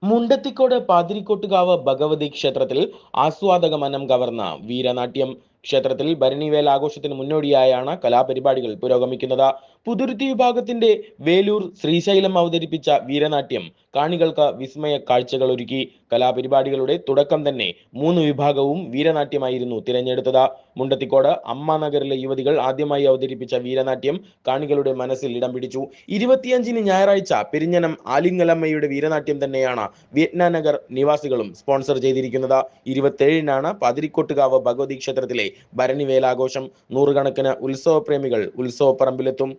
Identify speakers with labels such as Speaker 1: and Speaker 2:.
Speaker 1: മുണ്ടത്തിക്കോട് പാതിരിക്കോട്ടുകാവ് ഭഗവതി ക്ഷേത്രത്തിൽ ആസ്വാദക മനം കവർന്ന വീരനാട്യം. ക്ഷേത്രത്തിൽ ഭരണിവേല ആഘോഷത്തിന് മുന്നോടിയായാണ് കലാപരിപാടികൾ പുരോഗമിക്കുന്നത്. പുതുരുത്തി വിഭാഗത്തിന്റെ വേലൂർ ശ്രീശൈലം അവതരിപ്പിച്ച വീരനാട്യം കാണികൾക്ക് വിസ്മയ കാഴ്ചകൾ ഒരുക്കി. കലാപരിപാടികളുടെ തുടക്കം തന്നെ 3 വിഭാഗവും വീരനാട്യമായിരുന്നു തിരഞ്ഞെടുത്തത്. മുണ്ടത്തിക്കോട് അമ്മ നഗറിലെ യുവതികൾ ആദ്യമായി അവതരിപ്പിച്ച വീരനാട്യം കാണികളുടെ മനസ്സിൽ ഇടം പിടിച്ചു. 25-ന് ഞായറാഴ്ച പെരിഞ്ഞനം ആലിങ്ങലമ്മയുടെ വീരനാട്യം തന്നെയാണ് വിയറ്റ്നാനഗർ നിവാസികളും സ്പോൺസർ ചെയ്തിരിക്കുന്നത്. 27-നാണ് പാതിരിക്കോട്ടുകാവ് ഭഗവതി ക്ഷേത്രത്തിലെ ഭരണിവേലാഘോഷം. 100 കണക്കിന് ഉത്സവപ്രേമികൾ ഉത്സവപ്പറമ്പിലെത്തും.